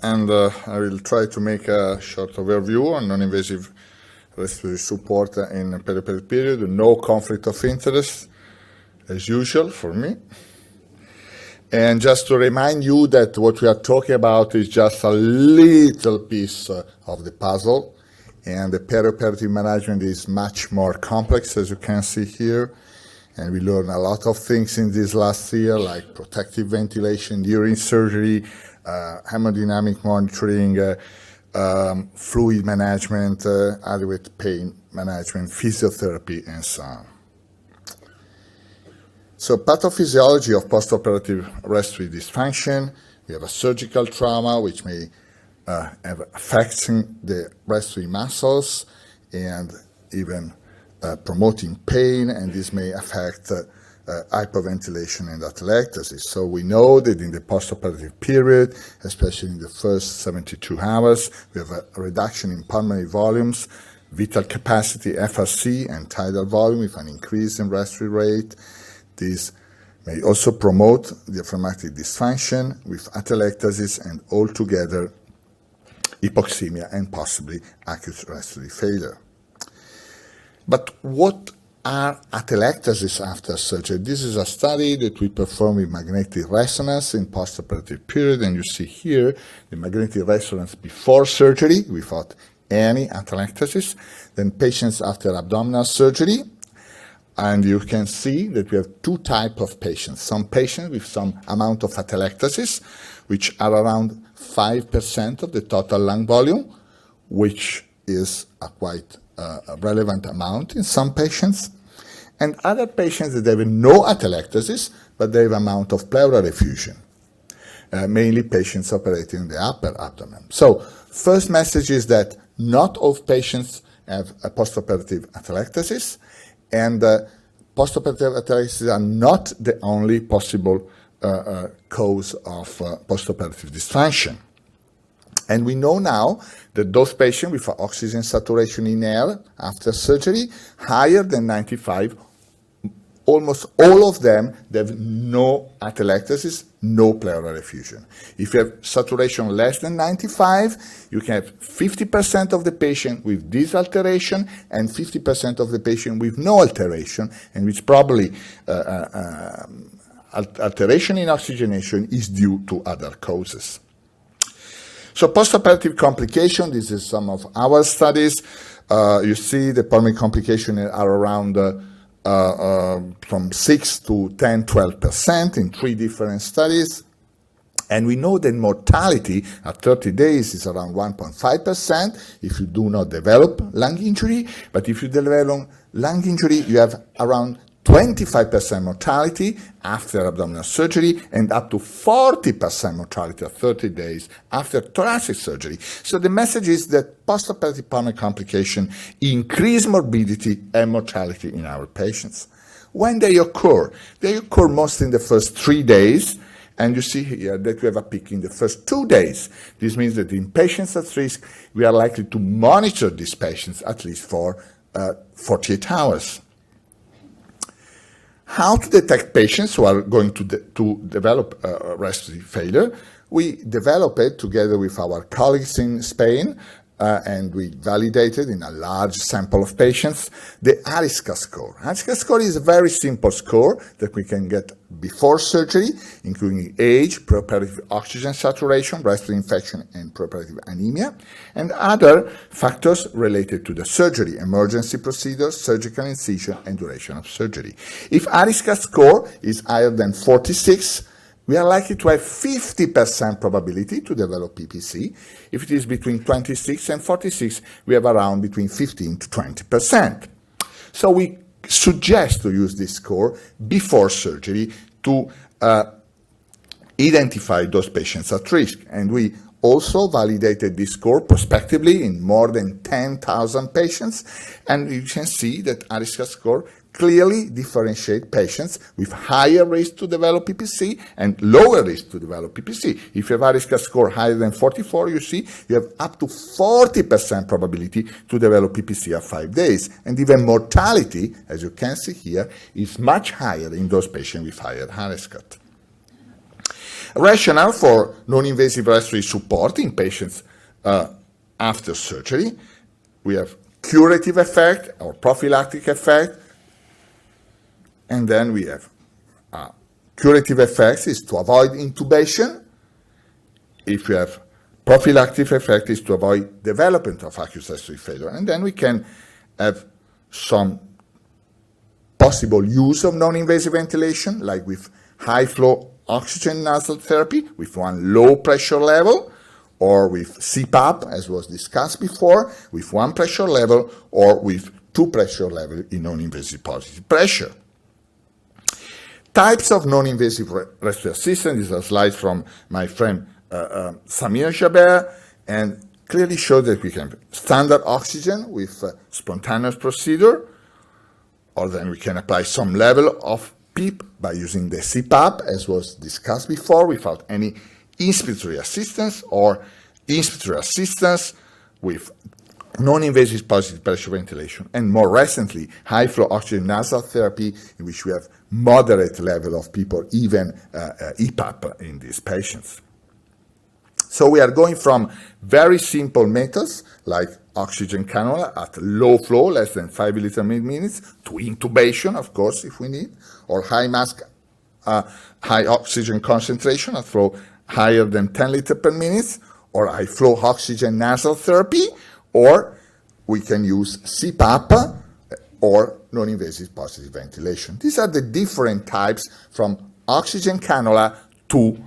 and I will try to make a short overview on non-invasive respiratory support in a perioperative period. No conflict of interest, as usual for me. And just to remind you that what we are talking about is just a little piece of the puzzle, and the perioperative management is much more complex, as you can see here. And we learned a lot of things in this last year, like protective ventilation during surgery, hemodynamic monitoring, fluid management, adequate pain management, physiotherapy, and so on. So pathophysiology of postoperative respiratory dysfunction. We have a surgical trauma, which may have affecting the respiratory muscles and even promoting pain, and this may affect hyperventilation and atelectasis. So we know that in the postoperative period, especially in the first 72 hours, we have a reduction in pulmonary volumes, vital capacity, FRC, and tidal volume with an increase in respiratory rate. This may also promote diaphragmatic dysfunction with atelectasis and altogether hypoxemia and possibly acute respiratory failure. But what are atelectasis after surgery? This is a study that we perform with magnetic resonance in postoperative period, and you see here the magnetic resonance before surgery without any atelectasis, then patients after abdominal surgery. And you can see that we have two types of patients. Some patients with some amount of atelectasis, which are around 5% of the total lung volume, which is a quite relevant amount in some patients. And other patients that have no atelectasis, but they have amount of pleural effusion, mainly patients operating in the upper abdomen. So first message is that not all patients have a postoperative atelectasis, and postoperative atelectasis are not the only possible cause of postoperative dysfunction. And we know now that those patients with oxygen saturation in air after surgery higher than 95, almost all of them, they have no atelectasis, no pleural effusion. If you have saturation less than 95, you can have 50% of the patient with this alteration and 50% of the patient with no alteration, and which probably alteration in oxygenation is due to other causes. So postoperative complication, this is some of our studies. You see the pulmonary complications are around from 6 to 10, 12% in 3 different studies. And we know that mortality at 30 days is around 1.5% if you do not develop lung injury. But if you develop lung injury, you have around 25% mortality after abdominal surgery and up to 40% mortality at 30 days after thoracic surgery. So the message is that postoperative pulmonary complications increase morbidity and mortality in our patients. When they occur mostly in the first 3 days, and you see here that we have a peak in the first 2 days. This means that in patients at risk, we are likely to monitor these patients at least for 48 hours. How to detect patients who are going to develop respiratory failure? We developed it together with our colleagues in Spain, and we validated in a large sample of patients the ARISCA score. ARISCA score is a very simple score that we can get before surgery, including age, perioperative oxygen saturation, respiratory infection, and perioperative anemia, and other factors related to the surgery, emergency procedures, surgical incision, and duration of surgery. If ARISCA score is higher than 46, we are likely to have 50% probability to develop PPC. If it is between 26 and 46, we have around between 15 to 20%. So we suggest to use this score before surgery to identify those patients at risk. And we also validated this score prospectively in more than 10,000 patients. And you can see that ARISCA score clearly differentiate patients with higher risk to develop PPC and lower risk to develop PPC. If you have ARISCA score higher than 44, you see you have up to 40% probability to develop PPC at 5 days. And even mortality, as you can see here, is much higher in those patients with higher ARISCA. Rationale for non-invasive respiratory support in patients after surgery. We have curative effect or prophylactic effect, and then we have curative effects is to avoid intubation. If you have prophylactic effect is to avoid development of acute respiratory failure. And then we can have some possible use of non-invasive ventilation, like with high-flow oxygen nasal therapy with one low pressure level, or with CPAP, as was discussed before, with one pressure level, or with two pressure levels in non-invasive positive pressure. Types of non-invasive respiratory assistance. These are slides from my friend Samir Jaber, and clearly show that we can have standard oxygen with spontaneous procedure, or then we can apply some level of PEEP by using the CPAP, as was discussed before, without any inspiratory assistance, or inspiratory assistance with non-invasive positive pressure ventilation, and more recently, high-flow oxygen nasal therapy, in which we have moderate level of PEEP or even EPAP in these patients. So we are going from very simple methods, like oxygen cannula at low flow, less than 5 liters per minute, to intubation, of course, if we need, or high oxygen concentration at flow higher than 10 liters per minute, or high flow oxygen nasal therapy, or we can use CPAP or non-invasive positive ventilation. These are the different types from oxygen cannula to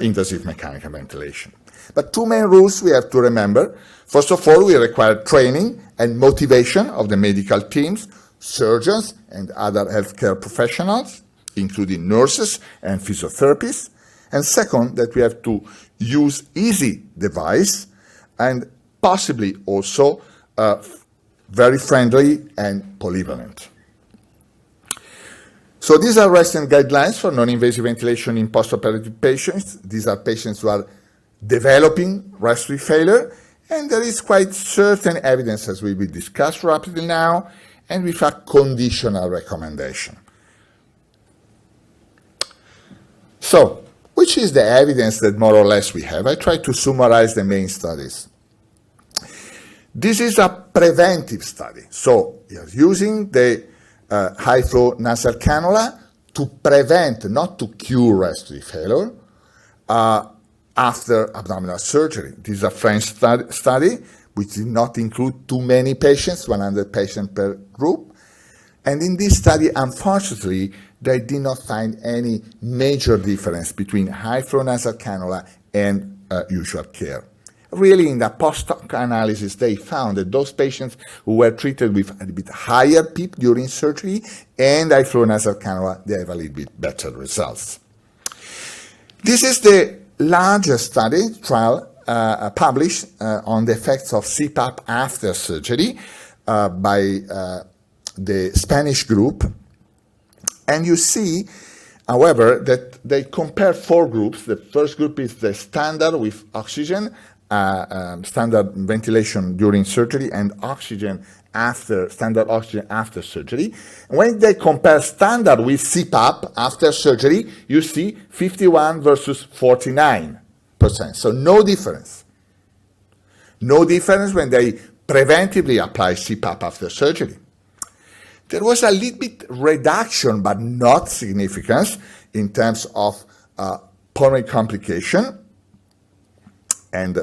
invasive mechanical ventilation. But two main rules we have to remember. First of all, we require training and motivation of the medical teams, surgeons, and other healthcare professionals, including nurses and physiotherapists. And second, that we have to use easy device and possibly also very friendly and polyvalent. So these are recent guidelines for non-invasive ventilation in postoperative patients. These are patients who are developing respiratory failure, and there is quite certain evidence, as we will discuss rapidly now, and with a conditional recommendation. So, which is the evidence that more or less we have? I try to summarize the main studies. This is a preventive study. So, we are using the high-flow nasal cannula to prevent, not to cure respiratory failure, after abdominal surgery. This is a French study which did not include too many patients, 100 patients per group. And in this study, unfortunately, they did not find any major difference between high-flow nasal cannula and usual care. Really, in the post-hoc analysis, they found that those patients who were treated with a bit higher PEEP during surgery and high-flow nasal cannula, they have a little bit better results. This is the largest trial published on the effects of CPAP after surgery by the Spanish group. And you see, however, that they compare four groups. The first group is the standard with oxygen, standard ventilation during surgery, and standard oxygen after surgery. When they compare standard with CPAP after surgery, you see 51 versus 49%. So no difference. No difference when they preventively apply CPAP after surgery. There was a little bit reduction, but not significant, in terms of pulmonary complication and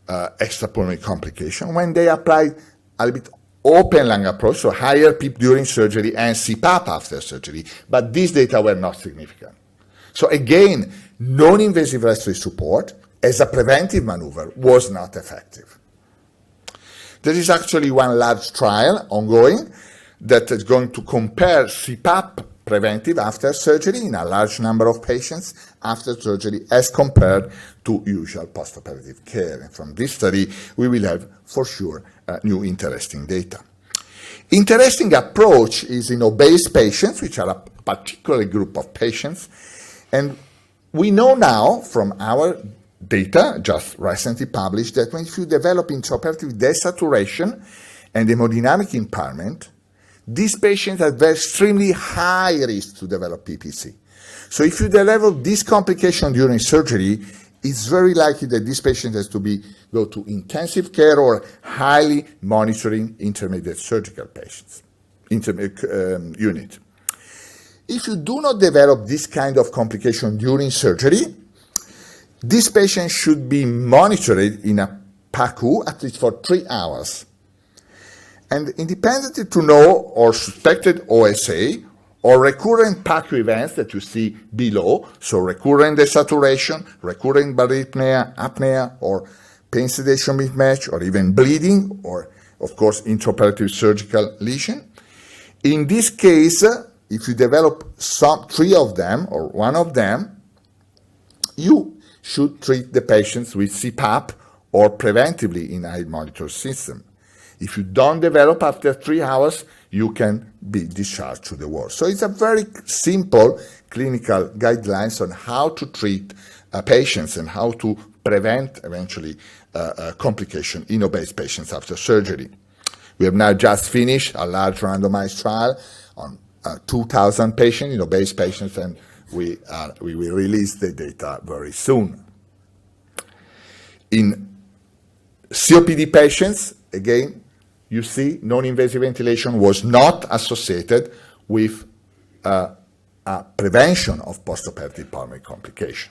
extrapulmonary complication when they applied a little bit open lung approach, so higher PEEP during surgery and CPAP after surgery, but these data were not significant. So again, non-invasive respiratory support as a preventive maneuver was not effective. There is actually one large trial ongoing that is going to compare CPAP preventive after surgery in a large number of patients after surgery as compared to usual postoperative care. And from this study, we will have, for sure, new interesting data. Interesting approach is in obese patients, which are a particular group of patients. And we know now from our data, just recently published, that when you develop intraoperative desaturation and hemodynamic impairment, these patients have extremely high risk to develop PPC. So if you develop this complication during surgery, it's very likely that this patient has to go to intensive care or highly monitoring intermediate surgical patients, unit. If you do not develop this kind of complication during surgery, this patient should be monitored in a PACU at least for 3 hours. And independently to know or suspected OSA or recurrent PACU events that you see below, so recurrent desaturation, recurrent barythmia, apnea, or pain sedation mismatch, or even bleeding, or of course intraoperative surgical lesion. In this case, if you develop 3 of them or 1 of them, you should treat the patients with CPAP or preventively in eye monitor system. If you don't develop after 3 hours, you can be discharged to the ward. So it's a very simple clinical guidelines on how to treat patients and how to prevent eventually complication in obese patients after surgery. We have now just finished a large randomized trial on 2,000 patients, obese patients, and we will release the data very soon. In COPD patients, again, you see non-invasive ventilation was not associated with a prevention of postoperative pulmonary complication.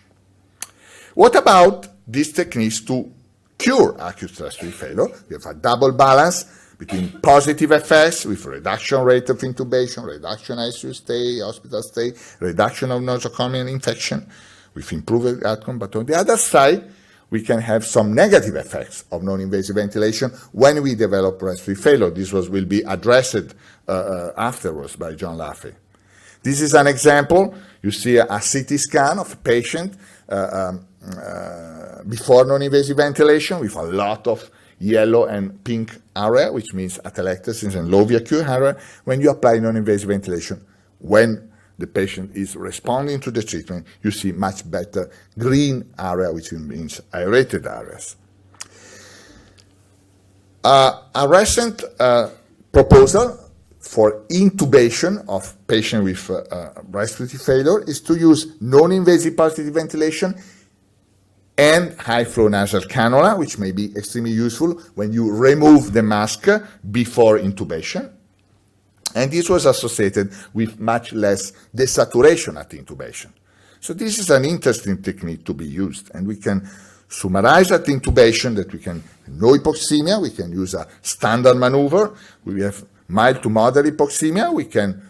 What about these techniques to cure acute respiratory failure? We have a double balance between positive effects with reduction rate of intubation, reduction ICU stay, hospital stay, reduction of nosocomial infection with improved outcome. But on the other side, we can have some negative effects of non-invasive ventilation when we develop respiratory failure. This will be addressed afterwards by John Laffey. This is an example. You see a CT scan of a patient before non-invasive ventilation with a lot of yellow and pink area, which means atelectasis and low VQ area, when you apply non-invasive ventilation. When the patient is responding to the treatment, you see much better green area, which means aerated areas. A recent proposal for intubation of patients with respiratory failure is to use non-invasive positive ventilation and high-flow nasal cannula, which may be extremely useful when you remove the mask before intubation. And this was associated with much less desaturation at intubation. So this is an interesting technique to be used. And we can summarize at intubation that we can no hypoxemia, we can use a standard maneuver. We have mild to moderate hypoxemia, we can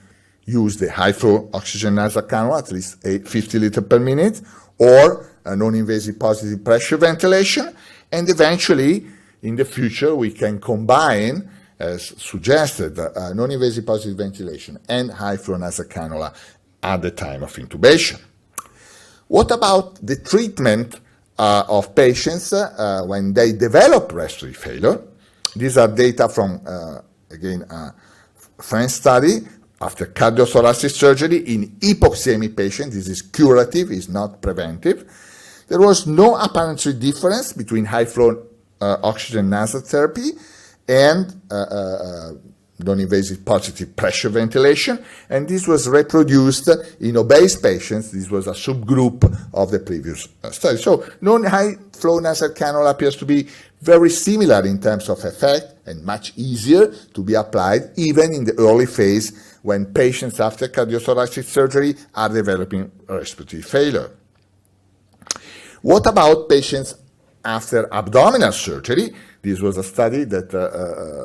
use the high-flow oxygen nasal cannula, at least 50 liters per minute, or a non-invasive positive pressure ventilation. And eventually, in the future, we can combine, as suggested, non-invasive positive ventilation and high-flow nasal cannula at the time of intubation. What about the treatment of patients when they develop respiratory failure? These are data from, again, a French study after cardiothoracic surgery in hypoxemic patients. This is curative, is not preventive. There was no apparent difference between high-flow oxygen nasal therapy and non-invasive positive pressure ventilation, and this was reproduced in obese patients. This was a subgroup of the previous study. So non-high-flow nasal cannula appears to be very similar in terms of effect and much easier to be applied even in the early phase when patients after cardiothoracic surgery are developing respiratory failure. What about patients after abdominal surgery? This was a study that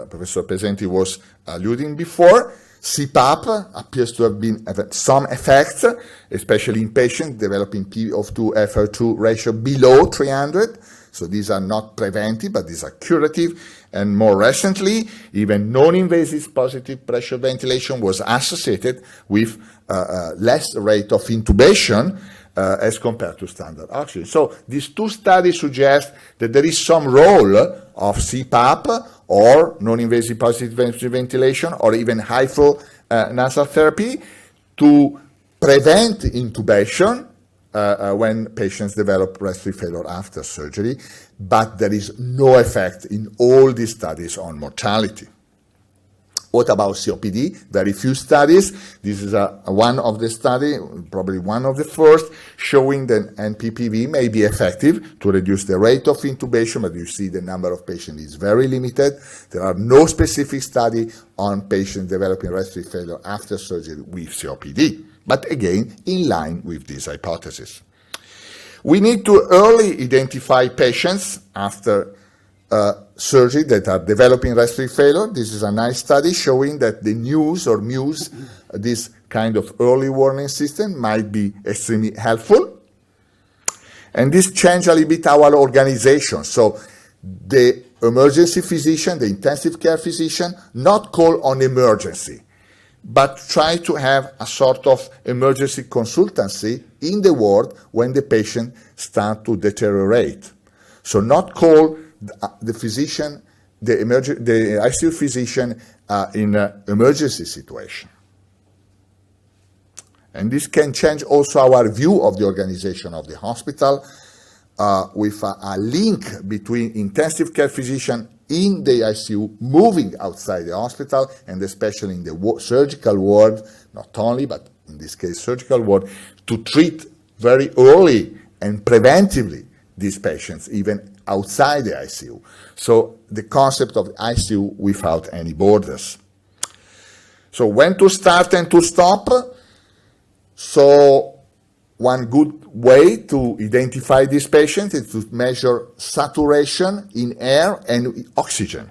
Professor Pesenti was alluding before. CPAP appears to have been some effects, especially in patients developing PO2 FO2 ratio below 300. So these are not preventive, but these are curative. And more recently, even non-invasive positive pressure ventilation was associated with less rate of intubation as compared to standard oxygen. So these two studies suggest that there is some role of CPAP or non-invasive positive ventilation or even high-flow nasal therapy to prevent intubation when patients develop respiratory failure after surgery, but there is no effect in all these studies on mortality. What about COPD? Very few studies. This is one of the study, probably one of the first, showing that NPPV may be effective to reduce the rate of intubation, but you see the number of patients is very limited. There are no specific study on patients developing respiratory failure after surgery with COPD, but again, in line with this hypothesis. We need to early identify patients after surgery that are developing respiratory failure. This is a nice study showing that the NIVs or MUs, this kind of early warning system, might be extremely helpful. And this changed a little bit our organization. So the emergency physician, the intensive care physician, not call on emergency, but try to have a sort of emergency consultancy in the ward when the patient starts to deteriorate. So not call the physician, the ICU physician in an emergency situation. And this can change also our view of the organization of the hospital with a link between intensive care physician in the ICU moving outside the hospital, and especially in the surgical ward, not only, but in this case surgical ward, to treat very early and preventively these patients, even outside the ICU. So the concept of ICU without any borders. So when to start and to stop? So one good way to identify these patients is to measure saturation in air and oxygen.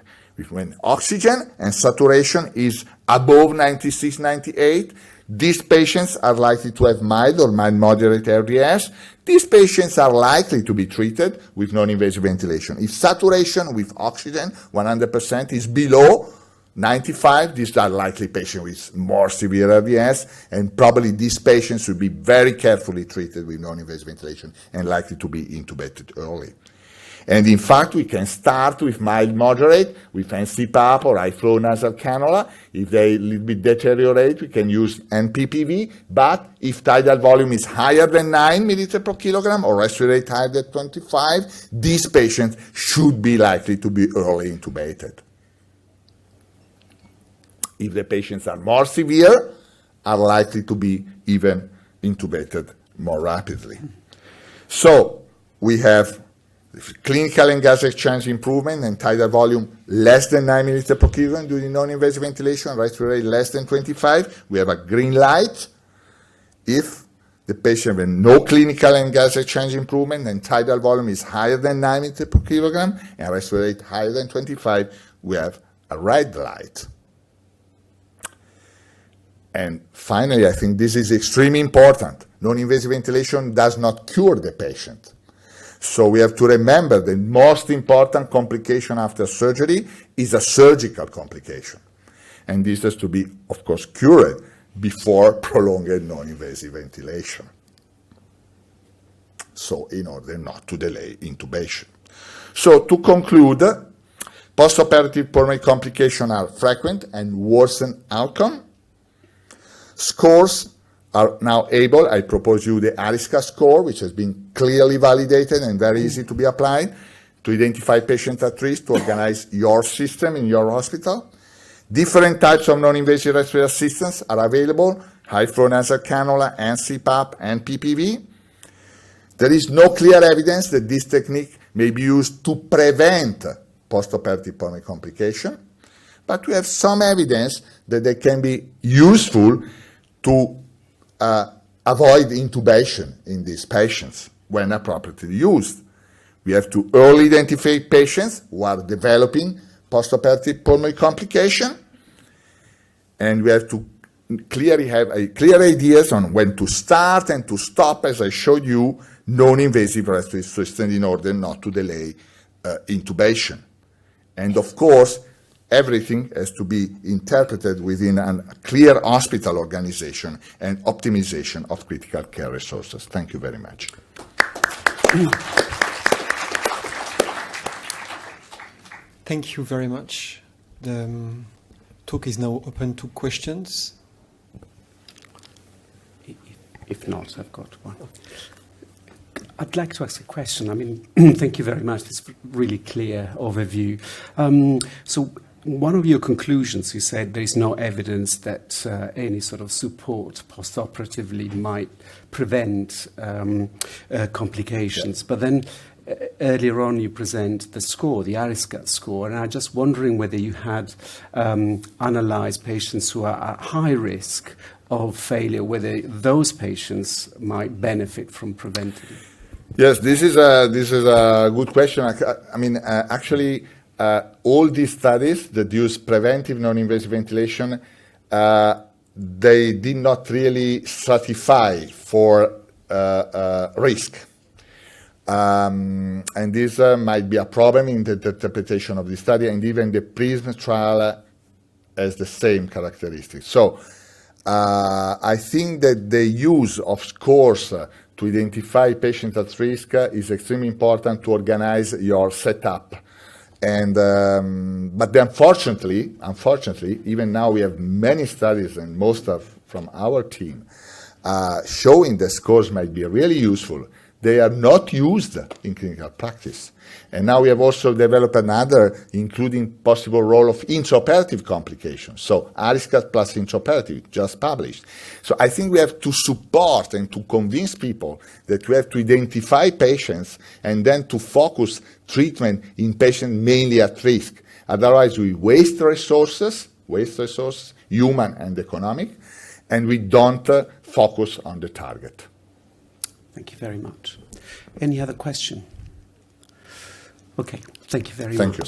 When oxygen and saturation is above 96, 98, these patients are likely to have mild or mild moderate RDS. These patients are likely to be treated with non-invasive ventilation. If saturation with oxygen 100% is below 95, these are likely patients with more severe RDS, and probably these patients should be very carefully treated with non-invasive ventilation and likely to be intubated early. And in fact, we can start with mild moderate, with NCPAP or high flow nasal cannula. If they a little bit deteriorate, we can use NPPV, but if tidal volume is higher than 9 milliliters per kilogram or respiratory rate higher than 25, these patients should be likely to be early intubated. If the patients are more severe, are likely to be even intubated more rapidly. So we have clinical and gas exchange improvement and tidal volume less than 9 milliliters per kilogram during non-invasive ventilation, respiratory rate less than 25. We have a green light. If the patient has no clinical and gas exchange improvement and tidal volume is higher than 9 milliliters per kilogram and respiratory rate higher than 25, we have a red light. And finally, I think this is extremely important. Non-invasive ventilation does not cure the patient. So we have to remember the most important complication after surgery is a surgical complication. And this has to be, of course, cured before prolonged non-invasive ventilation. So in order not to delay intubation. So to conclude, postoperative pulmonary complications are frequent and worsen outcome. Scores are now able, I propose you the ARISCA score, which has been clearly validated and very easy to be applied, to identify patients at risk, to organize your system in your hospital. Different types of non-invasive respiratory assistance are available, high flow nasal cannula, and CPAP, and PPV. There is no clear evidence that this technique may be used to prevent postoperative pulmonary complication, but we have some evidence that they can be useful to avoid intubation in these patients when appropriately used. We have to early identify patients who are developing postoperative pulmonary complication, and we have to clearly have clear ideas on when to start and to stop, as I showed you, non-invasive respiratory system in order not to delay intubation. And of course, everything has to be interpreted within a clear hospital organization and optimization of critical care resources. Thank you very much. Thank you very much. The talk is now open to questions. If not, I've got one. I'd like to ask a question. I mean, thank you very much. It's a really clear overview. So one of your conclusions, you said there is no evidence that any sort of support postoperatively might prevent complications. But then earlier on you present the score, the ARISCAT score, and I'm just wondering whether you had analysed patients who are at high risk of failure, whether those patients might benefit from preventing. Yes, this is a good question. I mean, actually, all these studies that use preventive non-invasive ventilation, they did not really stratify for risk. And this might be a problem in the interpretation of the study, and even the PRISM trial has the same characteristics. So I think that the use of scores to identify patients at risk is extremely important to organize your setup. And but unfortunately, even now we have many studies, and most of from our team, showing that scores might be really useful. They are not used in clinical practice. And now we have also developed another, including possible role of intraoperative complications. So ARISCAT plus intraoperative, just published. So I think we have to support and to convince people that we have to identify patients and then to focus treatment in patients mainly at risk. Otherwise, we waste resources, human and economic, and we don't focus on the target. Thank you very much. Any other question? Okay, thank you very much. Thank you.